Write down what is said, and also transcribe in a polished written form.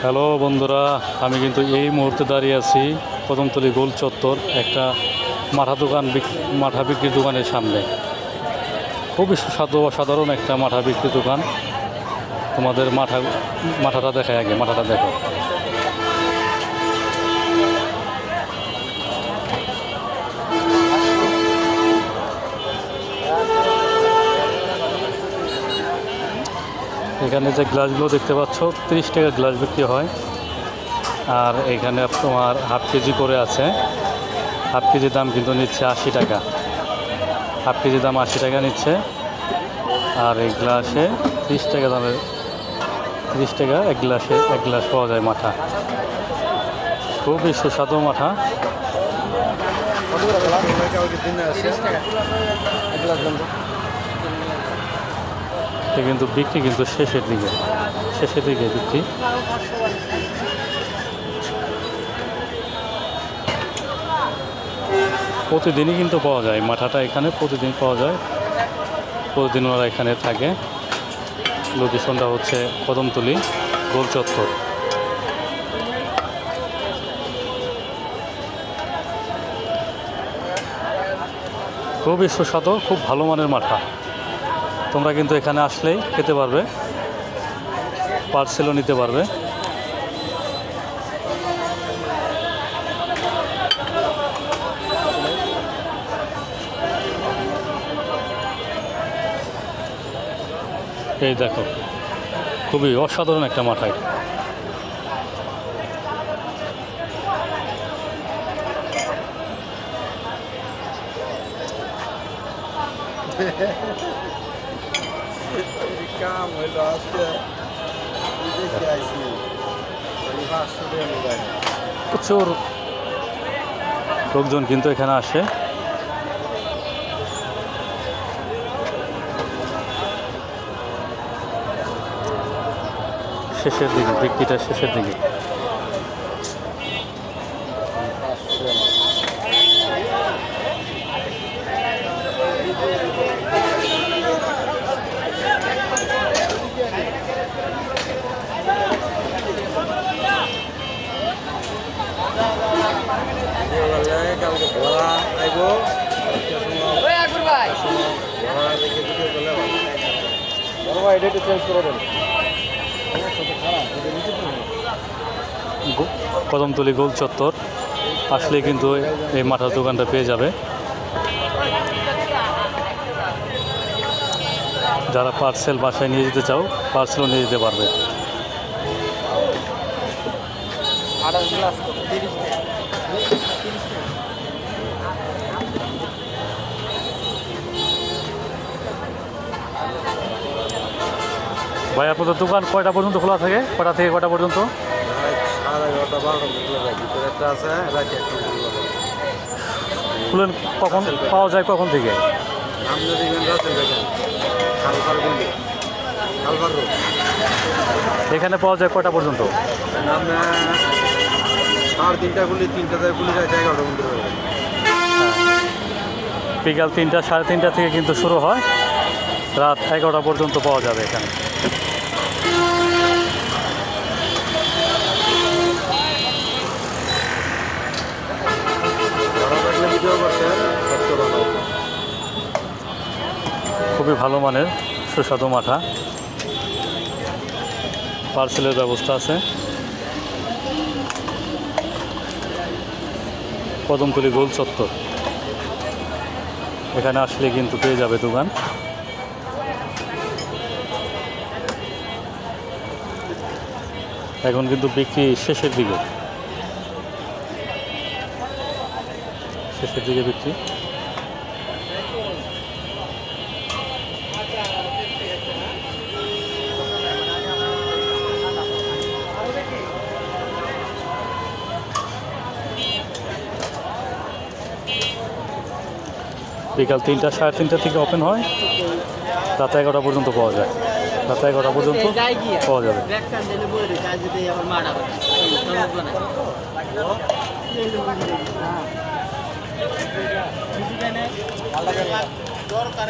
Hello বন্ধুরা, আমি কিন্তু এই মুহূর্তে দাঁড়িয়ে আছি কদমতলী গোল চত্বর একটা মাঠা বিক্রির দোকানের সামনে। খুবই সুস্বাদু অসাধারণ একটা মাঠা বিক্রির দোকান। তোমাদের মাঠাটা দেখায়, আগে মাঠাটা দেখো। এখানে যে গ্লাসগুলো দেখতে পাচ্ছ 30 টাকা গ্লাস বিক্রি হয়। আর এখানে তোমার হাফ কেজি করে আছে। হাফ কেজির দাম কিন্তু নিচ্ছে 80 টাকা। হাফ কেজির দাম 80 টাকা নিচ্ছে। আর এই গ্লাসে 30 টাকা দামের 30 টাকা এক গ্লাস পাওয়া যায় মাঠা। খুবই সুস্বাদু মাঠা। কিন্তু বিক্রি কিন্তু শেষের দিকে বিক্রি। প্রতিদিনই কিন্তু পাওয়া যায় মাঠাটা, এখানে প্রতিদিন পাওয়া যায়। প্রতিদিন ওরা এখানে থাকে। লোকেশনটা হচ্ছে কদমতলী গোল চত্বর। খুবই সুস্বাদু, খুব ভালো মানের মাঠা। তোমরা কিন্তু এখানে আসলেই খেতে পারবে, পার্সেলও নিতে পারবে। এই দেখো, খুবই অসাধারণ একটা মাঠা। প্রচুর লোকজন কিন্তু এখানে আসে। শেষের দিকে বিক্রিটা, শেষের দিকে। কদমতলী গোল চত্বর আসলে কিন্তু এই মাঠার দোকানটা পেয়ে যাবে। যারা পার্সেল বাসায় নিয়ে যেতে চাও, পার্সেলও নিয়ে যেতে পারবে। ভাই, আপনাদের দোকান কয়টা পর্যন্ত খোলা থাকে? কয়টা থেকে কয়টা পর্যন্ত? খুলেন কখন, পাওয়া যায় কখন থেকে? এখানে পাওয়া যায় কয়টা পর্যন্ত? বিকাল 3টা, 3:30 থেকে কিন্তু শুরু হয়, রাত 11টা পর্যন্ত পাওয়া যাবে এখানে। খুবই ভালো মানের সুস্বাদু মাঠা। পার্সেলের ব্যবস্থা আছে। কদমতলী গোল চত্বর, এখানে আসলে কিন্তু পেয়ে যাবে দোকান। এখন কিন্তু বিক্রি শেষের দিকে বিক্রি। বিকাল 3টা, 3:30 থেকে ওপেন হয়, রাত 11টা পর্যন্ত পাওয়া যায়। রাত 11টা পর্যন্ত পাওয়া যাবে। দরকার